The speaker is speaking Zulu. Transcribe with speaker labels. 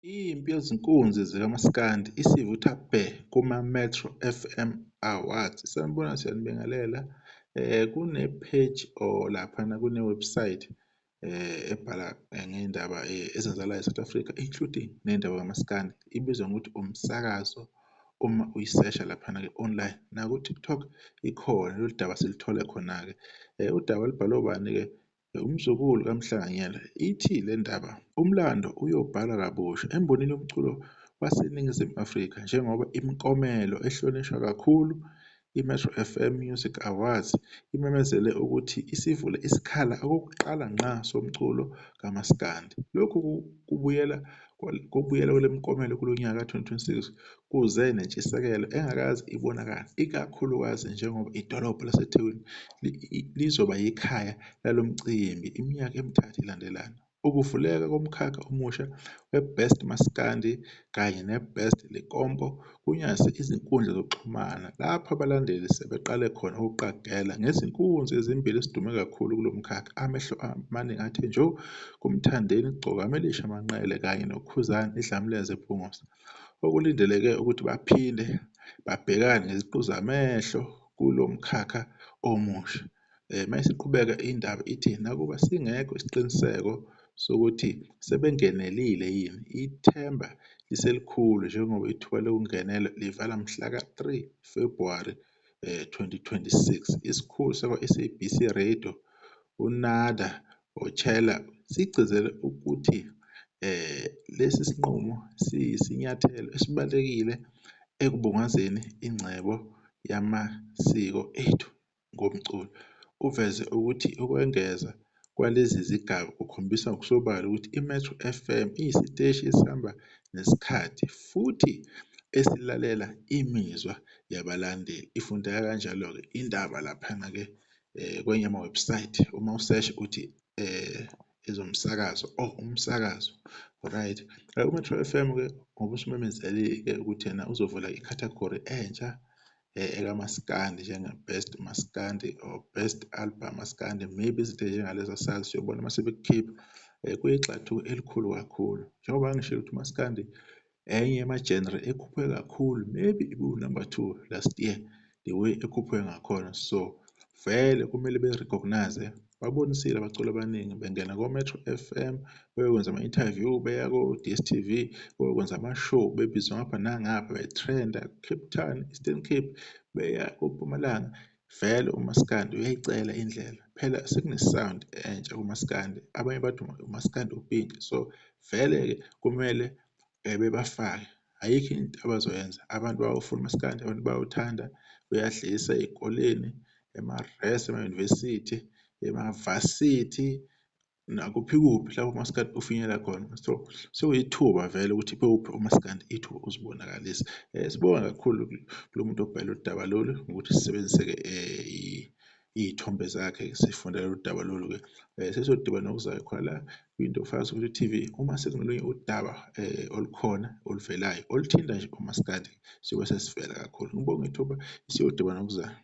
Speaker 1: Impi yezinkunzi zikaMaskandi isivutha bhe kuma-Metro FM Awards. Sanibona, siyanibingelela. Kune-page or laphana kune-website ebhala ngey'ndaba ezenzakalayo e-South Africa, including ney'ndaba kaMaskandi. Ibizwa ngokuthi umsakazo uma uyisesha laphana-ke online. Naku-TikTok ikhona lolu daba silithole khona-ke. Udaba lubhalwe ubani-ke? Umzukulu kaMhlanganyela. Ithi le ndaba, umlando uyobhalwa kabusha embonini yomculo waseNingizimu Afrika njengoba imiklomelo ehlonishwa kakhulu i-Metro FM Music Awards imemezele ukuthi isivule isikhala okokuqala ngqa somculo kaMaskandi. Lokhu kubuyela kule miklomelo kulo nyaka ka-2026 kuze nentshisekelo engakaze ibonakala, ikakhulukazi njengoba idolobha laseThekwini lizoba yikhaya lalo mcimbi iminyaka emithathu ilandelana. Ukuvuleka komkhakha omusha we-Best Maskandi kanye ne-Best Likompo kunyase izinkundla zokuxhumana lapho abalandeli sebeqale khona ukuqagela ngezinkunzi ezimbili esidume kakhulu kulo mkhakha. Amehlo amaningi athe njo kuMthandeni Gqoka Melisha Manqele kanye noKhuzani Dlamini Phungusi, okulindeleke ukuthi baphinde babhekane ngeziqu zamehlo kulo mkhakha omusha. Mayisiqhubeka indaba ithi nakuba singekho isiqiniseko sokuthi sebengenelile yini, ithemba liselikhulu njengoba ithuba lokungenela livala mhla ka-3 Febhuwari 2026. Isikhulu sakwa-SABC Radio uNada Otjela sigcizele ukuthi lesi sinqumo siyisinyathelo esibalulekile ekubungazeni ingcebo yamasiko ethu ngomculo. Uveze ukuthi ukwengeza kwalezi zigaba kukhombisa ngokusobala ukuthi i-Metro FM iyisiteshi esihamba nesikhathi futhi esilalela imizwa yabalandeli. Ifundeka kanjalo-ke indaba laphana-ke kwenye amawebhusayithi uma usesha uthi ezomsakazo umsakazo, right. U-Metro FM-ke ngoba usumemezele-ke ukuthi yena uzovula ikhathagori entsha ekaMaskandi njenge-Best Maskandi or Best Album Maskandi, maybe izinto ey'njengalezo asazi siyobona mase bekukhipha. Kuyigxathu elikhulu kakhulu njengoba ngishilo ukuthi uMaskandi enye yama-genre ekhuphuke kakhulu, maybe ibu-number 2 last year the way ekhuphuke ngakhona. So vele kumele be-recognize, babonisile abaculi abaningi bengena ko-Metro FM beyokwenza ama-interview, beya ko-DSTV beyokwenza ama-show bebizwa ngapha nangapha be-trend-a Cape Town, Eastern Cape, beya koMpumalanga. Vele uMaskandi uyayicela indlela, phela sekune-sound entsha kuMaskandi, abanye bathi uMaskandi upinki. So vele-ke kumele bebafake, ayikho into abazoyenza. Abantu bayawufuna uMaskandi, abantu bayawuthanda, uyadlisa ey'koleni, ema-res, ema-university, ema-varsity, nakuphi kuphi lapho uMaskandi ufinyelela khona. So sekuyithuba vele ukuthi bewuphe uMaskandi ithuba uzibonakalise. Sibonga kakhulu kulo muntu obhale udaba lolu ukuthi sisebenzise-ke iy'thombe zakhe sifunda lolu daba lolu-ke. Sesiyodibana okuzayo khona la kwi-Into Fakazi Futhi TV uma sekunolunye udaba olukhona oluvelayo oluthinta nje uMaskandi siyobe sesivela kakhulu. Ngibonge ithuba, siyodibana okuzayo.